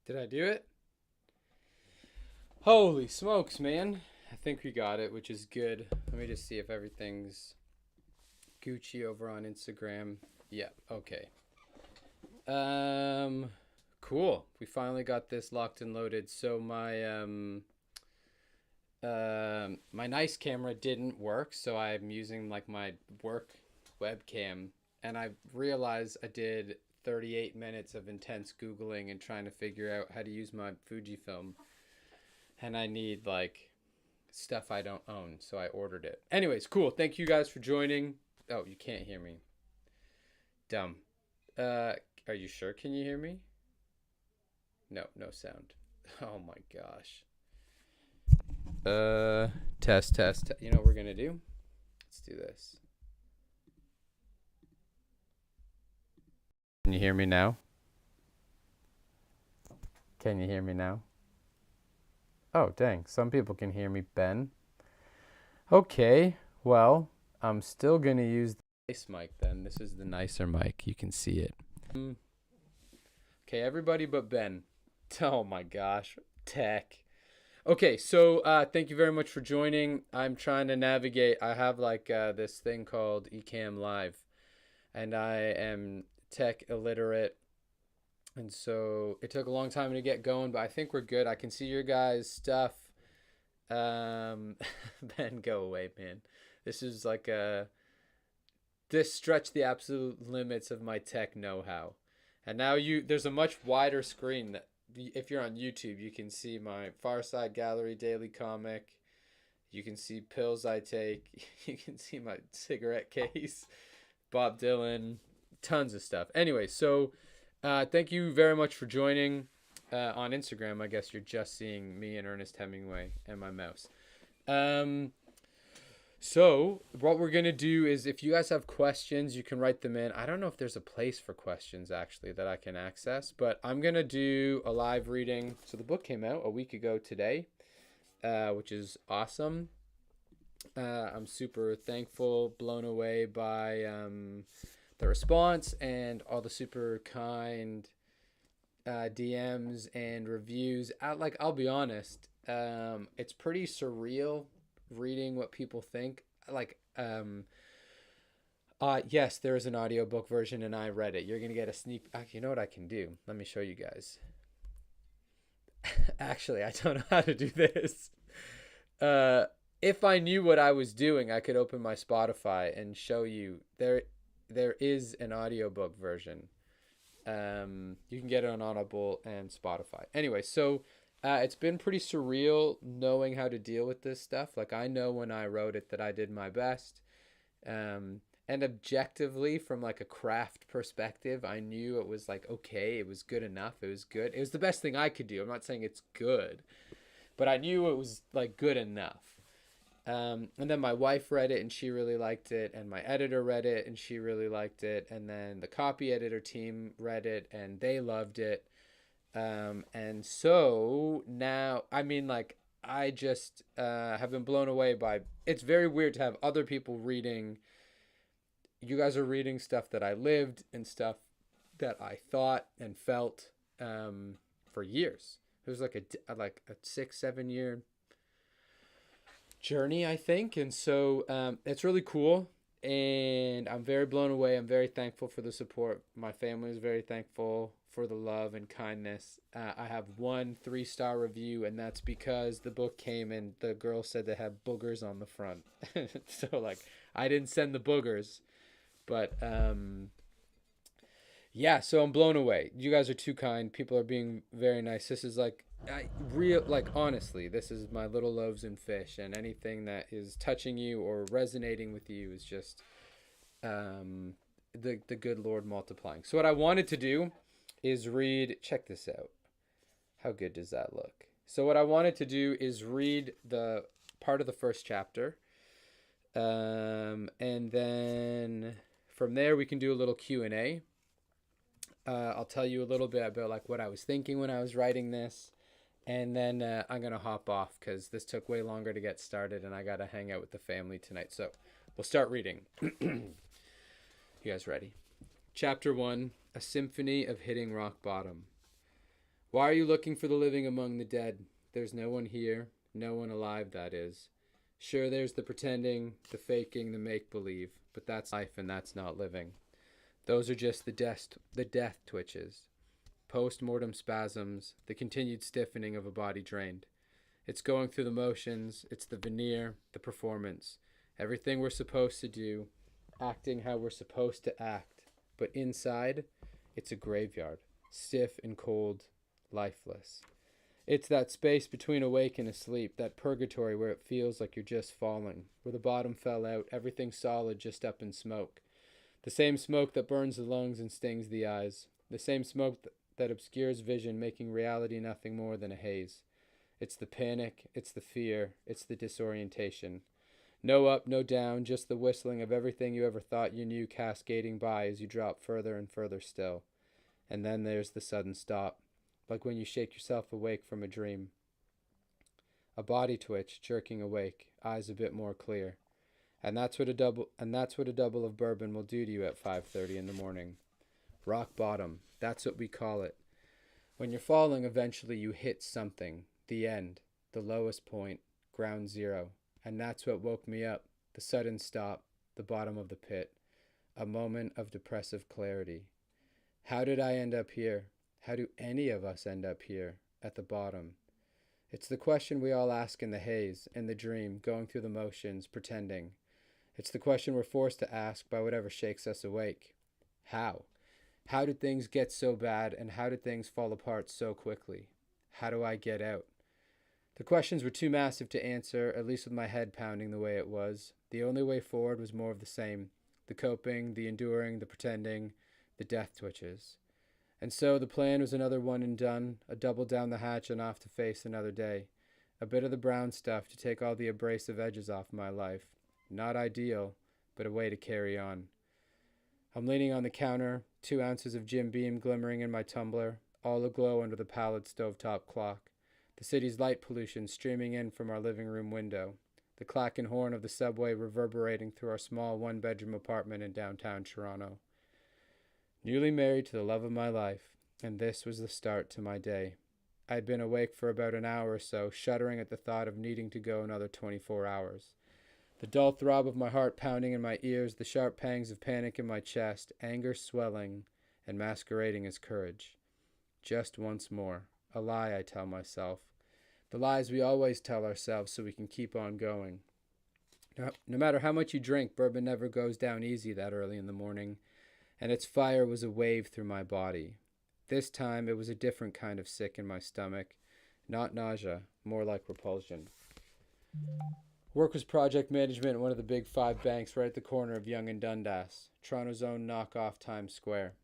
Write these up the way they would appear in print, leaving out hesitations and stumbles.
Did I do it? Holy smokes, man. I think we got it, which is good. Let me just see if everything's Gucci over on Instagram. Yeah, okay. Um cool. We finally got this locked and loaded. So my nice camera didn't work, so I'm using like my work webcam, and I realized I did 38 minutes of intense googling and trying to figure out how to use my Fujifilm, and I need like stuff I don't own, so I ordered it. Anyways, cool. Thank you guys for joining. Oh, you can't hear me. Dumb. Uh, are you sure? Can you hear me? No, no sound. Oh my gosh. Test. You know what we're gonna do? Let's do this. Can you hear me now? Can you hear me now? Oh, dang. Some people can hear me, Ben. Okay, well, I'm still gonna use the nice mic then. This is the nicer mic. You can see it. Okay, everybody but Ben. Oh my gosh, tech. Okay, so thank you very much for joining. I'm trying to navigate. I have like this thing called Ecamm Live, and I am tech illiterate, and so it took a long time to get going, but I think we're good. I can see your guys' stuff. Ben, go away, man. This is like this stretched the absolute limits of my tech know-how. And now there's a much wider screen that if you're on YouTube, you can see my Farside Gallery daily comic. You can see pills I take. You can see my cigarette case, Bob Dylan, tons of stuff. Anyway, so thank you very much for joining on Instagram. I guess you're just seeing me and Ernest Hemingway and my mouse. So what we're gonna do is, if you guys have questions, you can write them in. I don't know if there's a place for questions actually that I can access, but I'm gonna do a live reading. So the book came out a week ago today, which is awesome. I'm super thankful, blown away by the response and all the super kind DMs and reviews. I'll be honest, it's pretty surreal reading what people think. Yes, there is an audiobook version and I read it. You're gonna get a sneak. You know what I can do? Let me show you guys. Actually, I don't know how to do this. Uh, if I knew what I was doing, I could open my Spotify and show you. There is an audiobook version. You can get it on Audible and Spotify. Anyway, so it's been pretty surreal knowing how to deal with this stuff. Like, I know when I wrote it that I did my best. And objectively, from like a craft perspective, I knew it was like, okay, it was good enough. It was good. It was the best thing I could do. I'm not saying it's good, but I knew it was like good enough. And then my wife read it and she really liked it, and my editor read it and she really liked it, and then the copy editor team read it and they loved it. And so now, I mean, like, I just have been blown away by. It's very weird to have other people reading. You guys are reading stuff that I lived and stuff that I thought and felt for years. It was like a 6-7 year journey, I think. And so it's really cool. And I'm very blown away. I'm very thankful for the support. My family is very thankful for the love and kindness. I have one 3-star review, and that's because the book came and the girl said they have boogers on the front. So, like, I didn't send the boogers, but yeah, so I'm blown away. You guys are too kind. People are being very nice. This is like honestly, this is my little loaves and fish, and anything that is touching you or resonating with you is just the good Lord multiplying. So what I wanted to do is read. Check this out. How good does that look? So what I wanted to do is read the part of the first chapter, and then from there we can do a little Q&A. I'll tell you a little bit about like what I was thinking when I was writing this, and then I'm gonna hop off because this took way longer to get started, and I gotta hang out with the family tonight. So we'll start reading. You guys ready? Chapter 1: A Symphony of Hitting Rock Bottom. Why are you looking for the living among the dead? There's no one here, no one alive, that is. Sure, there's the pretending, the faking, the make-believe, but that's life and that's not living. Those are just the death twitches, post-mortem spasms, the continued stiffening of a body drained. It's going through the motions, it's the veneer, the performance, everything we're supposed to do, acting how we're supposed to act. But inside, it's a graveyard, stiff and cold, lifeless. It's that space between awake and asleep, that purgatory where it feels like you're just falling, where the bottom fell out, everything solid just up in smoke. The same smoke that burns the lungs and stings the eyes. The same smoke that obscures vision, making reality nothing more than a haze. It's the panic, it's the fear, it's the disorientation. No up, no down, just the whistling of everything you ever thought you knew cascading by as you drop further and further still. And then there's the sudden stop, like when you shake yourself awake from a dream. A body twitch, jerking awake, eyes a bit more clear. And that's what a double of bourbon will do to you at 5:30 in the morning. Rock bottom, that's what we call it. When you're falling, eventually you hit something, the end, the lowest point, ground zero. And that's what woke me up, the sudden stop, the bottom of the pit, a moment of depressive clarity. How did I end up here? How do any of us end up here, at the bottom? It's the question we all ask in the haze, in the dream, going through the motions, pretending. It's the question we're forced to ask by whatever shakes us awake. How? How did things get so bad, and how did things fall apart so quickly? How do I get out? The questions were too massive to answer, at least with my head pounding the way it was. The only way forward was more of the same. The coping, the enduring, the pretending, the death twitches. And so the plan was another one and done, a double down the hatch and off to face another day. A bit of the brown stuff to take all the abrasive edges off my life. Not ideal, but a way to carry on. I'm leaning on the counter, 2 ounces of Jim Beam glimmering in my tumbler, all aglow under the pallid stovetop clock. The city's light pollution streaming in from our living room window. The clack and horn of the subway reverberating through our small 1-bedroom apartment in downtown Toronto. Newly married to the love of my life, and this was the start to my day. I'd been awake for about an hour or so, shuddering at the thought of needing to go another 24 hours. The dull throb of my heart pounding in my ears, the sharp pangs of panic in my chest, anger swelling and masquerading as courage. Just once more. A lie, I tell myself. The lies we always tell ourselves so we can keep on going. No matter how much you drink, bourbon never goes down easy that early in the morning, and its fire was a wave through my body. This time it was a different kind of sick in my stomach. Not nausea, more like repulsion. Work was project management at one of the big 5 banks right at the corner of Yonge and Dundas, Toronto's own knockoff Times Square.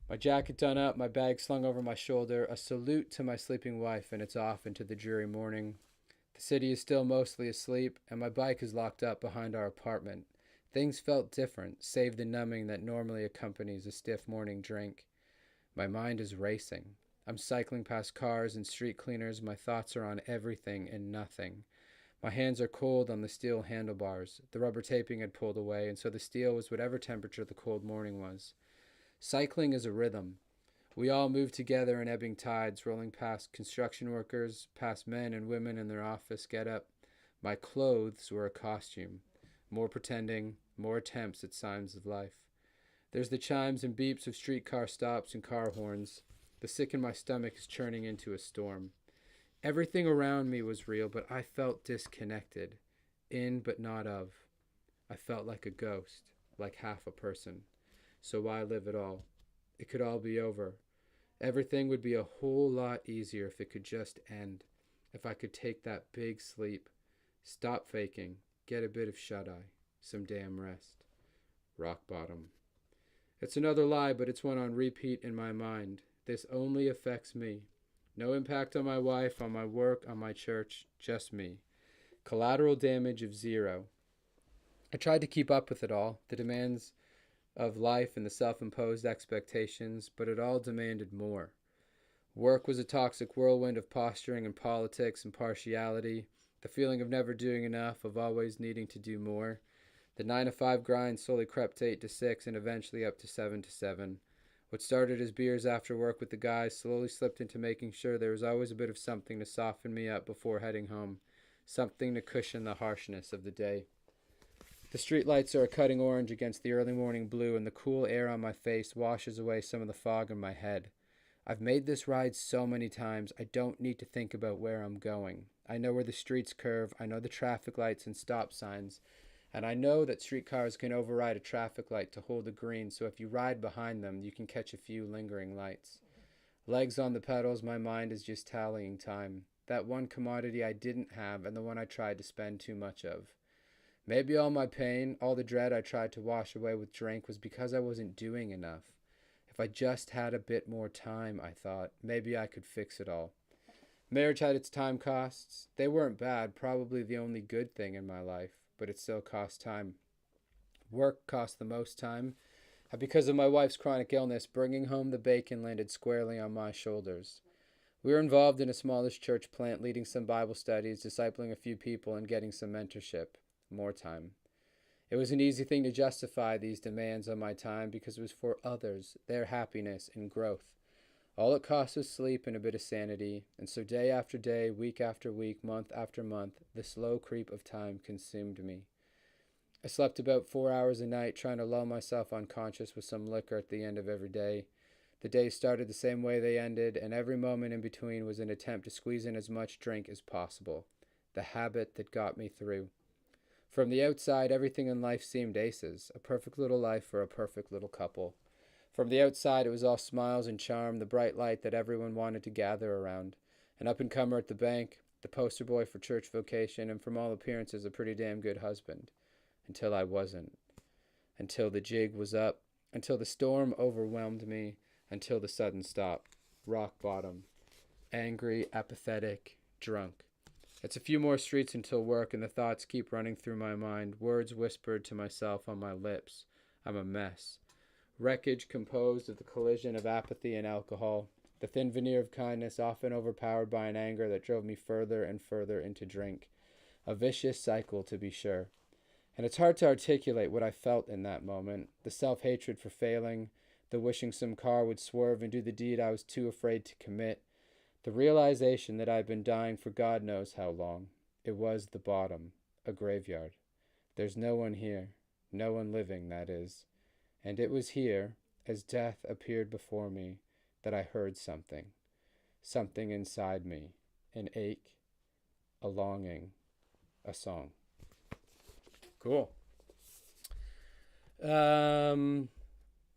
My jacket done up, my bag slung over my shoulder, a salute to my sleeping wife, and it's off into the dreary morning. The city is still mostly asleep, and my bike is locked up behind our apartment. Things felt different, save the numbing that normally accompanies a stiff morning drink. My mind is racing. I'm cycling past cars and street cleaners, my thoughts are on everything and nothing. My hands are cold on the steel handlebars. The rubber taping had pulled away, and so the steel was whatever temperature the cold morning was. Cycling is a rhythm. We all move together in ebbing tides, rolling past construction workers, past men and women in their office get-up. My clothes were a costume. More pretending, more attempts at signs of life. There's the chimes and beeps of streetcar stops and car horns. The sick in my stomach is churning into a storm. Everything around me was real, but I felt disconnected. In but not of. I felt like a ghost, like half a person. So why live at all? It could all be over. Everything would be a whole lot easier if it could just end. If I could take that big sleep. Stop faking. Get a bit of shut-eye. Some damn rest. Rock bottom. It's another lie, but it's one on repeat in my mind. This only affects me. No impact on my wife, on my work, on my church. Just me. Collateral damage of 0. I tried to keep up with it all. The demands of life and the self-imposed expectations, but it all demanded more. Work was a toxic whirlwind of posturing and politics and partiality, the feeling of never doing enough, of always needing to do more. The 9 to 5 grind slowly crept to 8 to 6 and eventually up to 7 to 7. What started as beers after work with the guys slowly slipped into making sure there was always a bit of something to soften me up before heading home, something to cushion the harshness of the day. The streetlights are a cutting orange against the early morning blue, and the cool air on my face washes away some of the fog in my head. I've made this ride so many times, I don't need to think about where I'm going. I know where the streets curve, I know the traffic lights and stop signs, and I know that streetcars can override a traffic light to hold a green, so if you ride behind them, you can catch a few lingering lights. Legs on the pedals, my mind is just tallying time. That one commodity I didn't have and the one I tried to spend too much of. Maybe all my pain, all the dread I tried to wash away with drink was because I wasn't doing enough. If I just had a bit more time, I thought, maybe I could fix it all. Marriage had its time costs. They weren't bad, probably the only good thing in my life, but it still cost time. Work cost the most time, and because of my wife's chronic illness, bringing home the bacon landed squarely on my shoulders. We were involved in a smallish church plant, leading some Bible studies, discipling a few people, and getting some mentorship. More time. It was an easy thing to justify these demands on my time because it was for others, their happiness and growth. All it cost was sleep and a bit of sanity, and so day after day, week after week, month after month, the slow creep of time consumed me. I slept about 4 hours a night, trying to lull myself unconscious with some liquor at the end of every day. The days started the same way they ended, and every moment in between was an attempt to squeeze in as much drink as possible. The habit that got me through. From the outside, everything in life seemed aces, a perfect little life for a perfect little couple. From the outside, it was all smiles and charm, the bright light that everyone wanted to gather around. An up-and-comer at the bank, the poster boy for church vocation, and from all appearances, a pretty damn good husband. Until I wasn't. Until the jig was up. Until the storm overwhelmed me. Until the sudden stop. Rock bottom. Angry, apathetic, drunk. It's a few more streets until work, and the thoughts keep running through my mind, words whispered to myself on my lips. I'm a mess. Wreckage composed of the collision of apathy and alcohol, the thin veneer of kindness often overpowered by an anger that drove me further and further into drink. A vicious cycle, to be sure. And it's hard to articulate what I felt in that moment, the self-hatred for failing, the wishing some car would swerve and do the deed I was too afraid to commit, the realization that I'd been dying for God knows how long. It was the bottom, a graveyard. There's no one here, no one living, that is. And it was here, as death appeared before me, that I heard something. Something inside me, an ache, a longing, a song. Cool.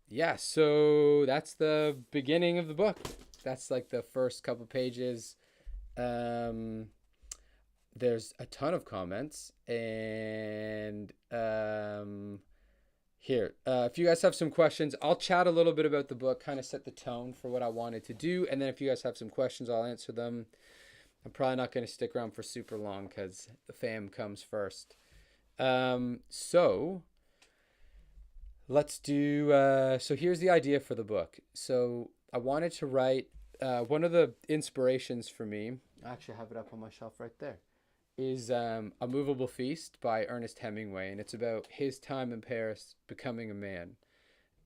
Yeah, so that's the beginning of the book. That's like the first couple pages. There's a ton of comments, and here, if you guys have some questions, I'll chat a little bit about the book, kind of set the tone for what I wanted to do, and then if you guys have some questions, I'll answer them. I'm probably not going to stick around for super long because the fam comes first. So let's do, so here's the idea for the book. So I wanted to write, one of the inspirations for me, I actually have it up on my shelf right there, is A Movable Feast by Ernest Hemingway, and it's about his time in Paris becoming a man.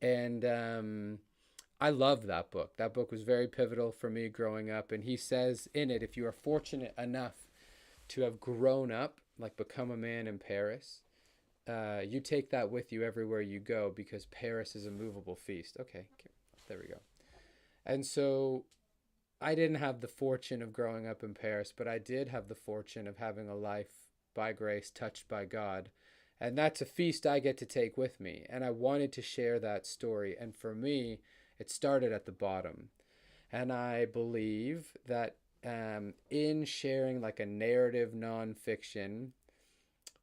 And I love that book. That book was very pivotal for me growing up, and he says in it, if you are fortunate enough to have grown up, like become a man in Paris, you take that with you everywhere you go because Paris is a movable feast. Okay, there we go. And so I didn't have the fortune of growing up in Paris, but I did have the fortune of having a life by grace touched by God. And that's a feast I get to take with me. And I wanted to share that story. And for me, it started at the bottom. And I believe that in sharing like a narrative nonfiction,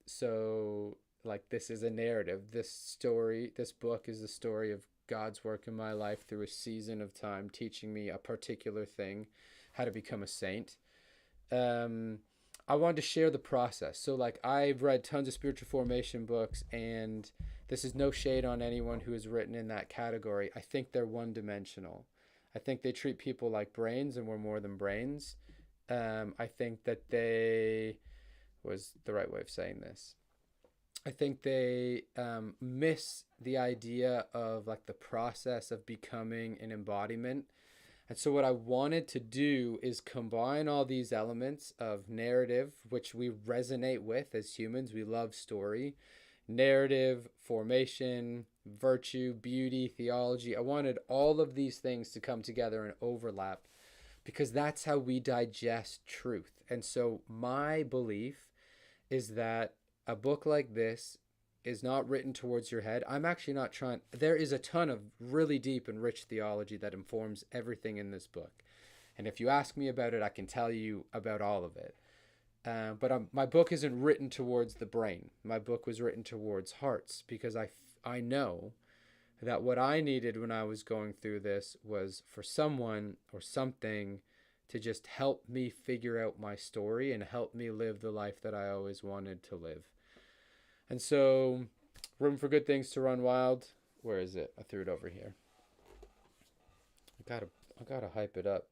so like this is a narrative, this story, this book is the story of God's work in my life through a season of time, teaching me a particular thing, how to become a saint. I wanted to share the process. So like I've read tons of spiritual formation books, and this is no shade on anyone who has written in that category. I think they're one-dimensional. I think they treat people like brains, and we're more than brains. I think that they was the right way of saying this. I think they miss the idea of like the process of becoming an embodiment. And so, what I wanted to do is combine all these elements of narrative, which we resonate with as humans. We love story, narrative, formation, virtue, beauty, theology. I wanted all of these things to come together and overlap because that's how we digest truth. And so, my belief is that a book like this is not written towards your head. I'm actually not trying. There is a ton of really deep and rich theology that informs everything in this book. And if you ask me about it, I can tell you about all of it. But my book isn't written towards the brain. My book was written towards hearts because I know that what I needed when I was going through this was for someone or something to just help me figure out my story and help me live the life that I always wanted to live. And so, Room for Good Things to Run Wild. Where is it? I threw it over here. I gotta hype it up.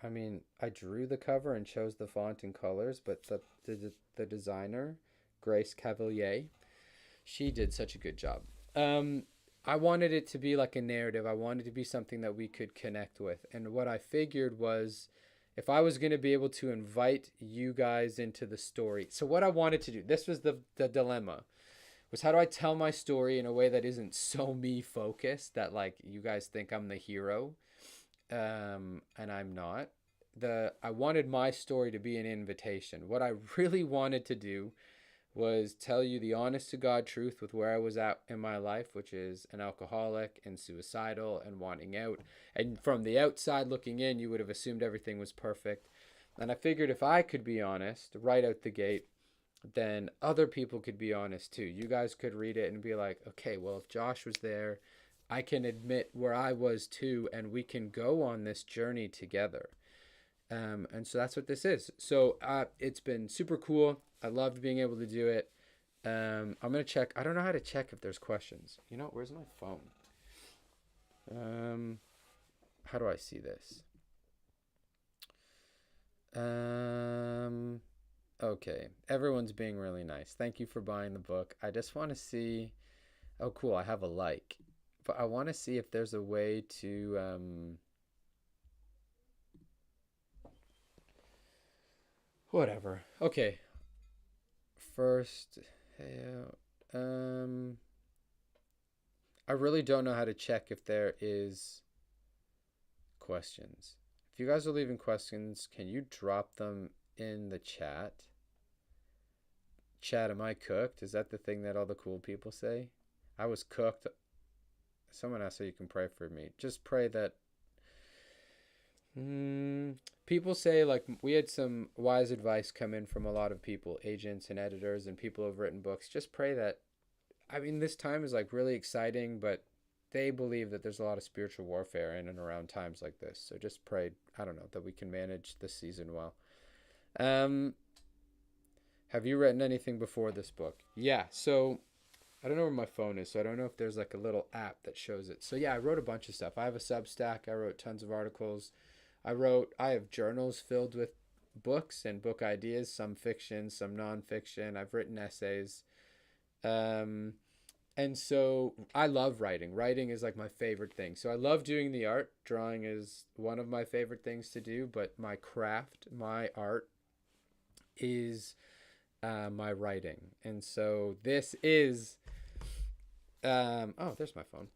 I mean, I drew the cover and chose the font and colors, but the designer, Grace Cavalier, she did such a good job. I wanted it to be like a narrative. I wanted it to be something that we could connect with. And what I figured was if I was going to be able to invite you guys into the story. So what I wanted to do, this was the dilemma, was how do I tell my story in a way that isn't so me focused that like you guys think I'm the hero, and I'm not. I wanted my story to be an invitation. What I really wanted to do was tell you the honest to God truth with where I was at in my life, which is an alcoholic and suicidal and wanting out. And from the outside looking in, you would have assumed everything was perfect. And I figured if I could be honest right out the gate, then other people could be honest too. You guys could read it and be like, okay, well, if Josh was there, I can admit where I was too, and we can go on this journey together. And so that's what this is. So it's been super cool. I loved being able to do it. I'm going to check. I don't know how to check if there's questions. You know, where's my phone? How do I see this? Okay. Everyone's being really nice. Thank you for buying the book. I just want to see. Oh, cool. I have a like. But I want to see if there's a way to... whatever. Okay. First, I really don't know how to check if there is questions. If you guys are leaving questions, can you drop them in the chat? Chat, am I cooked? Is that the thing that all the cool people say? I was cooked. Someone asked so you can pray for me. Just pray that people say, like, we had some wise advice come in from a lot of people, agents and editors and people who've written books. Just pray that, I mean, this time is like really exciting, but they believe that there's a lot of spiritual warfare in and around times like this. So just pray, I don't know, that we can manage this season well. Have you written anything before this book? Yeah, so I don't know where my phone is, so I don't know if there's like a little app that shows it. So yeah, I wrote a bunch of stuff. I have a Substack. I wrote tons of articles. I have journals filled with books and book ideas, some fiction, some nonfiction. I've written essays. And so I love writing. Writing is like my favorite thing. So I love doing the art. Drawing is one of my favorite things to do, but my craft, my art is my writing. And so this is, oh, there's my phone.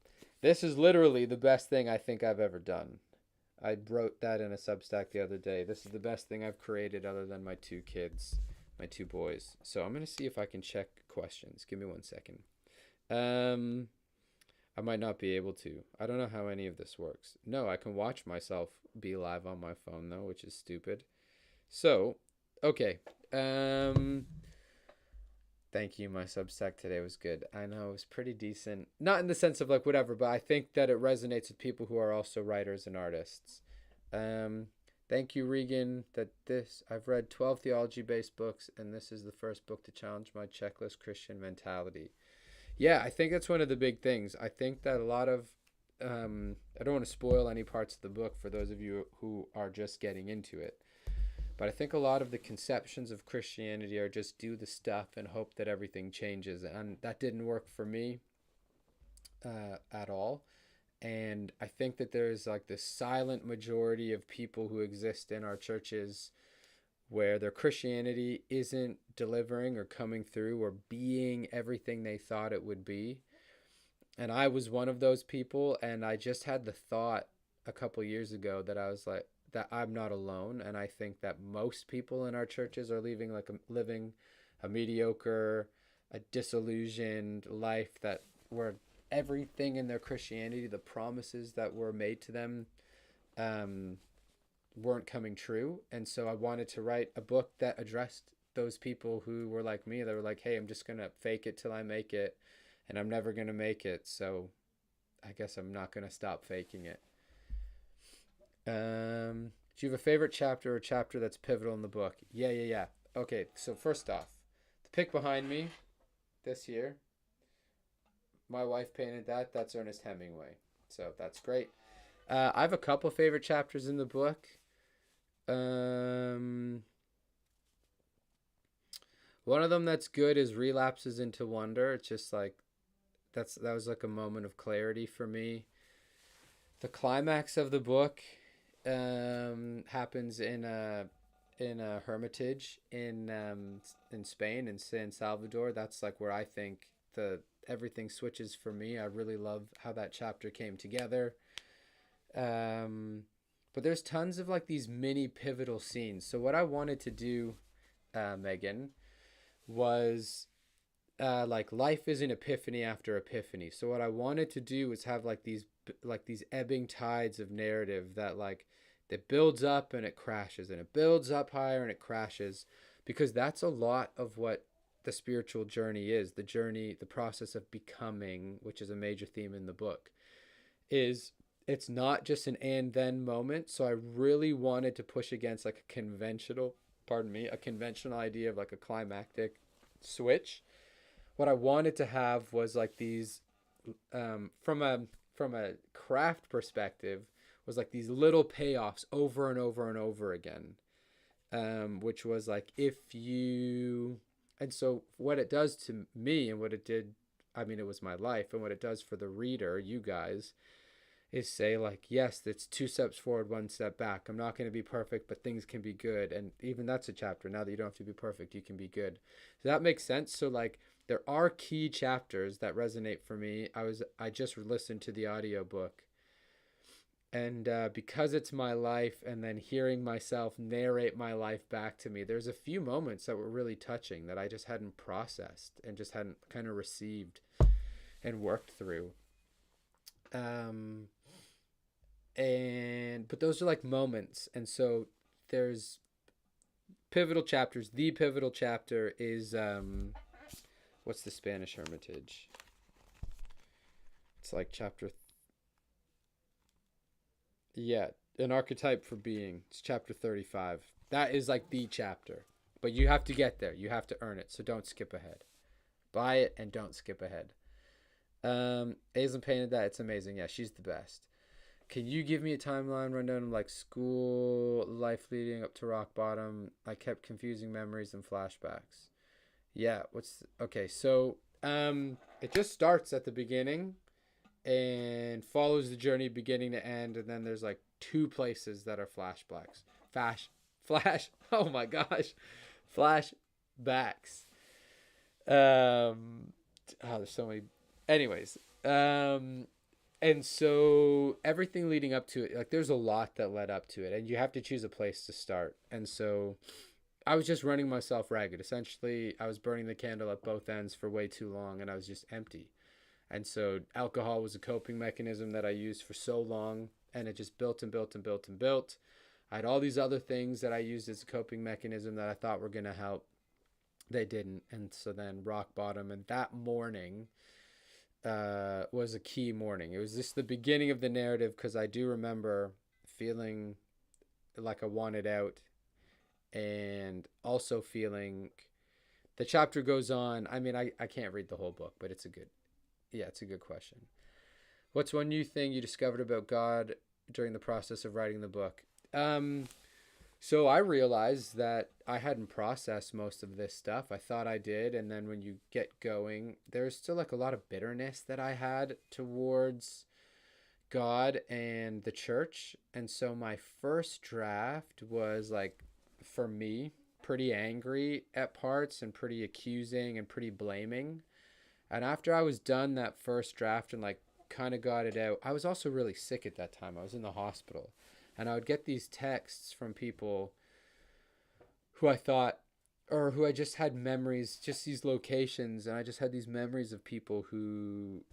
This is literally the best thing I think I've ever done. I wrote that in a Substack the other day. This is the best thing I've created other than my two kids, my two boys. So I'm going to see if I can check questions. Give me 1 second. I might not be able to. I don't know how any of this works. No, I can watch myself be live on my phone though, which is stupid. So, okay. Thank you. My Substack today was good. I know it was pretty decent. Not in the sense of like whatever, but I think that it resonates with people who are also writers and artists. Thank you, Regan, I've read 12 theology-based books, and this is the first book to challenge my checklist Christian mentality. Yeah, I think that's one of the big things. I think that a lot of, I don't want to spoil any parts of the book for those of you who are just getting into it. But I think a lot of the conceptions of Christianity are just do the stuff and hope that everything changes. And that didn't work for me at all. And I think that there's like this silent majority of people who exist in our churches where their Christianity isn't delivering or coming through or being everything they thought it would be. And I was one of those people. And I just had the thought a couple years ago that I was like, that I'm not alone. And I think that most people in our churches are living a mediocre, a disillusioned life that where everything in their Christianity, the promises that were made to them, weren't coming true. And so I wanted to write a book that addressed those people who were like me. They were like, hey, I'm just going to fake it till I make it, and I'm never going to make it. So I guess I'm not going to stop faking it. Do you have a favorite chapter or chapter that's pivotal in the book? Yeah. Okay, so first off, the pic behind me this year, my wife painted that. That's Ernest Hemingway. So that's great. I have a couple favorite chapters in the book. One of them that's good is Relapses into Wonder. It's just like that was like a moment of clarity for me. The climax of the book happens in a hermitage in Spain, in San Salvador. That's like where I think everything switches for me. I really love how that chapter came together. But there's tons of like these mini pivotal scenes. So what I wanted to do, Megan, was like life is an epiphany after epiphany. So what I wanted to do was have like these ebbing tides of narrative that like that builds up and it crashes, and it builds up higher and it crashes, because that's a lot of what the spiritual journey is. The process of becoming, which is a major theme in the book, is it's not just an and then moment. So I really wanted to push against like a conventional idea of like a climactic switch. What I wanted to have was like these, from a craft perspective, was like these little payoffs over and over and over again, which was like and so what it does to me and what it did, I mean, it was my life, and what it does for the reader, you guys, is say like, yes, it's 2 steps forward, 1 step back. I'm not going to be perfect, but things can be good. And even that's a chapter. Now that you don't have to be perfect, you can be good. So that makes sense. So like there are key chapters that resonate for me. I just listened to the audiobook, and because it's my life, and then hearing myself narrate my life back to me, there's a few moments that were really touching that I just hadn't processed and just hadn't kind of received and worked through. But those are like moments. And so there's pivotal chapters. The pivotal chapter is what's the Spanish Hermitage? It's like An Archetype for Being. It's chapter 35. That is like the chapter, but you have to get there. You have to earn it. So don't skip ahead. Buy it and don't skip ahead. Aislinn painted that. It's amazing. Yeah, she's the best. Can you give me a timeline rundown of like school life leading up to rock bottom? I kept confusing memories and flashbacks. Yeah, okay, so it just starts at the beginning and follows the journey beginning to end, and then there's like 2 places that are flashbacks. Oh my gosh. Flashbacks. There's so many. Anyways, and so everything leading up to it, like there's a lot that led up to it, and you have to choose a place to start. And so I was just running myself ragged. Essentially, I was burning the candle at both ends for way too long, and I was just empty. And so alcohol was a coping mechanism that I used for so long, and it just built and built and built and built. I had all these other things that I used as a coping mechanism that I thought were going to help. They didn't. And so then rock bottom, and that morning was a key morning. It was just the beginning of the narrative, because I do remember feeling like I wanted out, and also feeling the chapter goes on. I mean, I can't read the whole book, but it's a good question. What's one new thing you discovered about God during the process of writing the book? So I realized that I hadn't processed most of this stuff. I thought I did, and then when you get going, there's still like a lot of bitterness that I had towards God and the church. And so my first draft was like, for me, pretty angry at parts and pretty accusing and pretty blaming. And after I was done that first draft and like kind of got it out, I was also really sick at that time. I was in the hospital. And I would get these texts from people who I thought, or who I just had memories, just these locations. And I just had these memories of people who,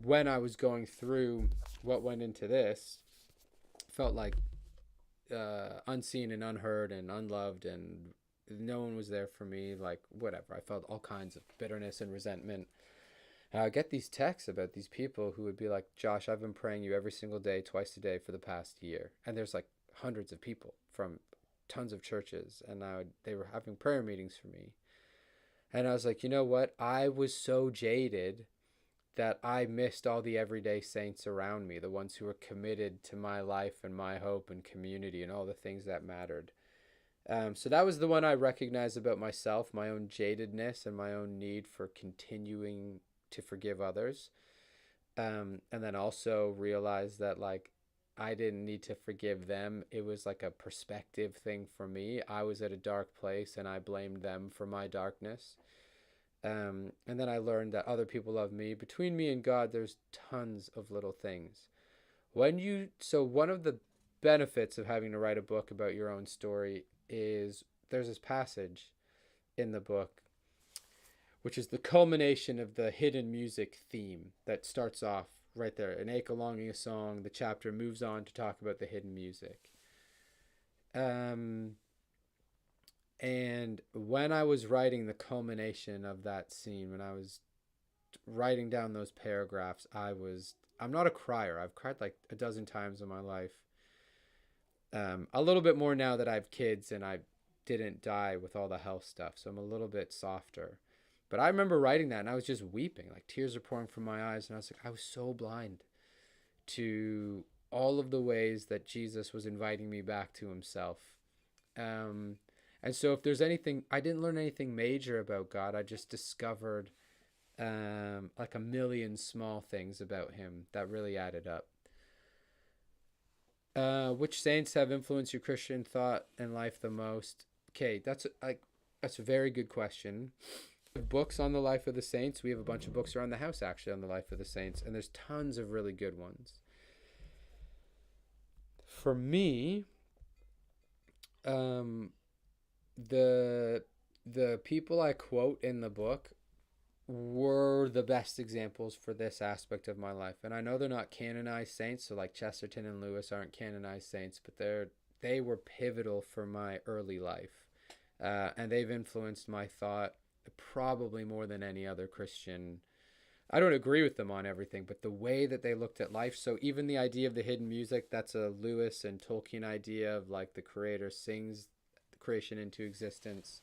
when I was going through what went into this, felt like unseen and unheard and unloved, and no one was there for me. Like, whatever. I felt all kinds of bitterness and resentment. And I get these texts about these people who would be like, Josh, I've been praying you every single day, twice a day for the past year. And there's like hundreds of people from tons of churches. And they were having prayer meetings for me. And I was like, you know what? I was so jaded that I missed all the everyday saints around me, the ones who were committed to my life and my hope and community and all the things that mattered. So that was the one I recognized about myself, my own jadedness and my own need for continuing to forgive others. And then also realize that like I didn't need to forgive them. It was like a perspective thing for me. I was at a dark place and I blamed them for my darkness. And then I learned that other people love me. Between me and God, there's tons of little things. So one of the benefits of having to write a book about your own story is there's this passage in the book which is the culmination of the hidden music theme that starts off right there. An Ache, a Longing, a Song. The chapter moves on to talk about the hidden music. And when I was writing the culmination of that scene, when I was writing down those paragraphs, I'm not a crier. I've cried like a dozen times in my life. A little bit more now that I have kids and I didn't die with all the health stuff. So I'm a little bit softer. But I remember writing that and I was just weeping, like tears are pouring from my eyes. And I was like, I was so blind to all of the ways that Jesus was inviting me back to himself. And so if there's anything, I didn't learn anything major about God. I just discovered like a million small things about him that really added up. Which saints have influenced your Christian thought and life the most? Okay, that's a very good question. Books on the life of the saints. We have a bunch of books around the house actually on the life of the saints, and there's tons of really good ones. For me, the people I quote in the book were the best examples for this aspect of my life. And I know they're not canonized saints, so like Chesterton and Lewis aren't canonized saints, but they were pivotal for my early life. And they've influenced my thought probably more than any other Christian. I don't agree with them on everything, but the way that they looked at life. So even the idea of the hidden music, that's a Lewis and Tolkien idea of like the creator sings the creation into existence.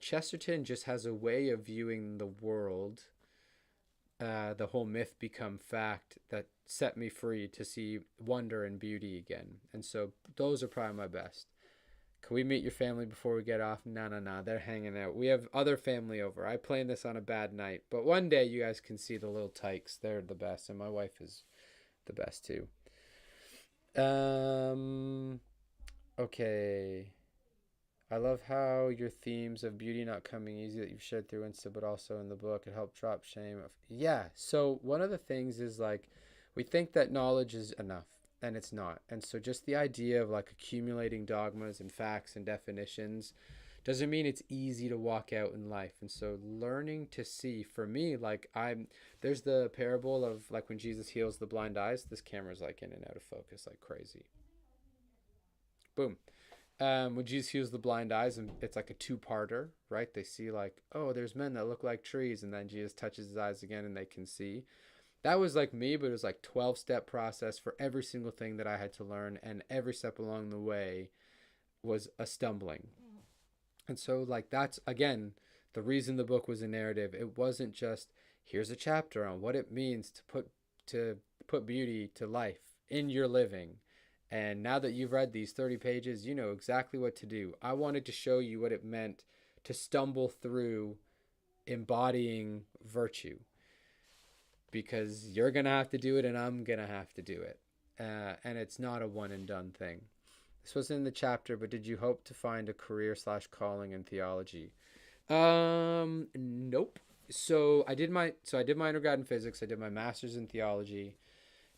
Chesterton just has a way of viewing the world, the whole myth become fact, that set me free to see wonder and beauty again. And so those are probably my best. Can we meet your family before we get off? No. They're hanging out. We have other family over. I planned this on a bad night. But one day you guys can see the little tykes. They're the best. And my wife is the best too. Okay. I love how your themes of beauty not coming easy that you've shared through Insta, but also in the book, it helped drop shame. Yeah. So one of the things is like, we think that knowledge is enough. And it's not. And so just the idea of like accumulating dogmas and facts and definitions doesn't mean it's easy to walk out in life. And so learning to see, for me, like there's the parable of like when Jesus heals the blind eyes. This camera's like in and out of focus like crazy. Boom. When Jesus heals the blind eyes, and it's like a two-parter, right? They see like, oh, there's men that look like trees, and then Jesus touches his eyes again and they can see. That was like me, but it was like 12-step process for every single thing that I had to learn, and every step along the way was a stumbling. And so like that's, again, the reason the book was a narrative. It wasn't just here's a chapter on what it means to put beauty to life in your living And now that you've read these 30 pages, you know exactly what to do. I wanted to show you what it meant to stumble through embodying virtue, because you're going to have to do it and I'm going to have to do it. And it's not a one and done thing. This was in the chapter, but did you hope to find a career / calling in theology? Nope. So I did my undergrad in physics. I did my master's in theology.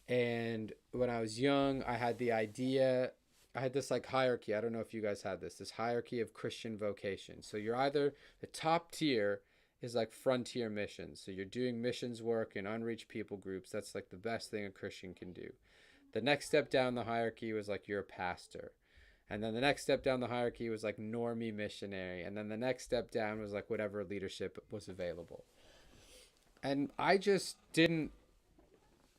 And when I was young, I had the idea, I had this like hierarchy. I don't know if you guys had this hierarchy of Christian vocation. So you're either, the top tier is like frontier missions. So you're doing missions work in unreached people groups. That's like the best thing a Christian can do. The next step down the hierarchy was like you're a pastor. And then the next step down the hierarchy was like normie missionary. And then the next step down was like whatever leadership was available. And I just didn't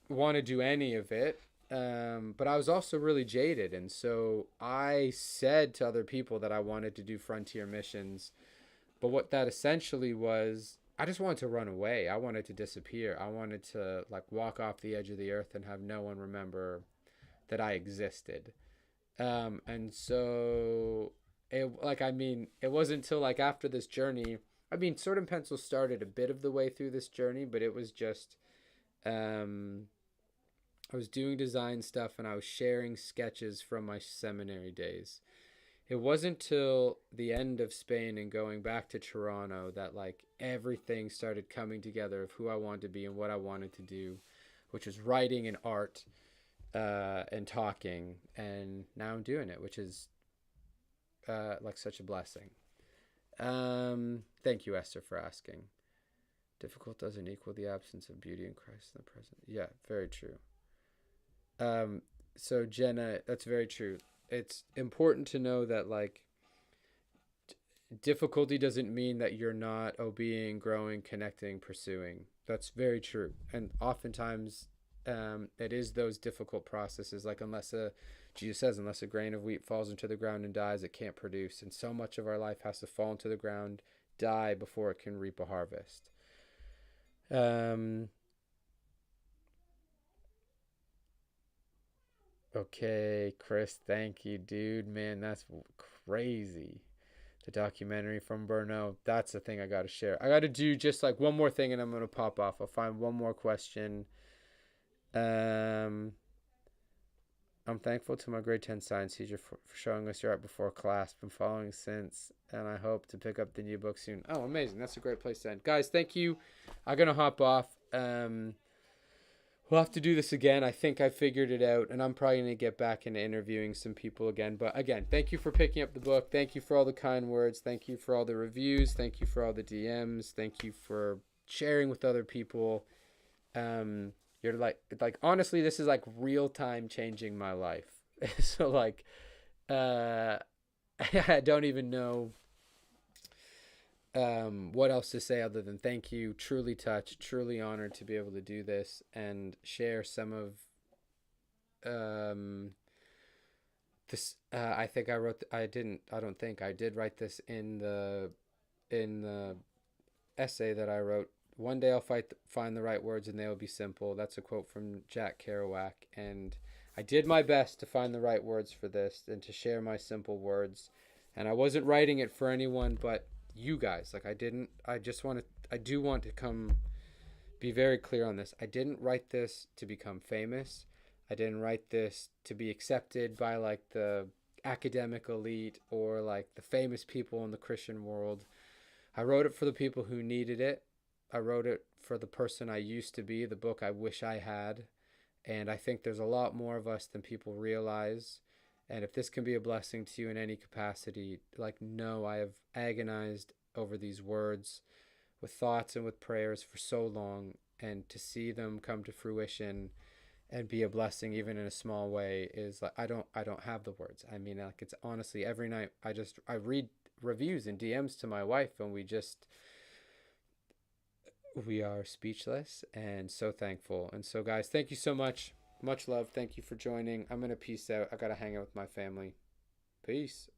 want to do any of it. But I was also really jaded. And so I said to other people that I wanted to do frontier missions. But what that essentially was, I just wanted to run away. I wanted to disappear. I wanted to like walk off the edge of the earth and have no one remember that I existed. And so it wasn't until like after this journey, Sword and Pencil started a bit of the way through this journey, but it was just, I was doing design stuff and I was sharing sketches from my seminary days. It wasn't till the end of Spain and going back to Toronto that like everything started coming together of who I wanted to be and what I wanted to do, which was writing and art, and talking. And now I'm doing it, which is like such a blessing. Thank you, Esther, for asking. Difficult doesn't equal the absence of beauty in Christ in the present. Yeah, very true. So Jenna, that's very true. It's important to know that like difficulty doesn't mean that you're not obeying, growing, connecting, pursuing. That's very true. And oftentimes it is those difficult processes, like Jesus says, unless a grain of wheat falls into the ground and dies, it can't produce. And so much of our life has to fall into the ground, die before it can reap a harvest. Okay, Chris, thank you, dude. Man, that's crazy. The documentary from Brno. That's the thing I got to share. I got to do just like one more thing and I'm going to pop off. I'll find one more question. I'm thankful to my grade 10 science teacher for showing us your art before class. Been following since, and I hope to pick up the new book soon. Oh, amazing. That's a great place to end. Guys, thank you. I'm going to hop off. We'll have to do this again. I think I figured it out, and I'm probably going to get back into interviewing some people again. But again, thank you for picking up the book. Thank you for all the kind words. Thank you for all the reviews. Thank you for all the DMs. Thank you for sharing with other people. You're like honestly, this is like real time changing my life. So like, I don't even know what else to say other than thank you. Truly touched, truly honored to be able to do this and share some of this. I think I wrote. I don't think I did write this in the essay that I wrote. One day I'll find the right words and they will be simple. That's a quote from Jack Kerouac. And I did my best to find the right words for this and to share my simple words. And I wasn't writing it for anyone but you guys. Like I do want to be very clear on this. I didn't write this to become famous. I didn't write this to be accepted by like the academic elite or like the famous people in the Christian world. I wrote it for the people who needed it. I wrote it for the person I used to be, the book I wish I had. And I think there's a lot more of us than people realize. And if this can be a blessing to you in any capacity, like, no, I have agonized over these words with thoughts and with prayers for so long. And to see them come to fruition and be a blessing, even in a small way, is like, I don't have the words. I mean, like, it's honestly every night I read reviews and DMs to my wife and we are speechless and so thankful. And so guys, thank you so much. Much love. Thank you for joining. I'm going to peace out. I got to hang out with my family. Peace.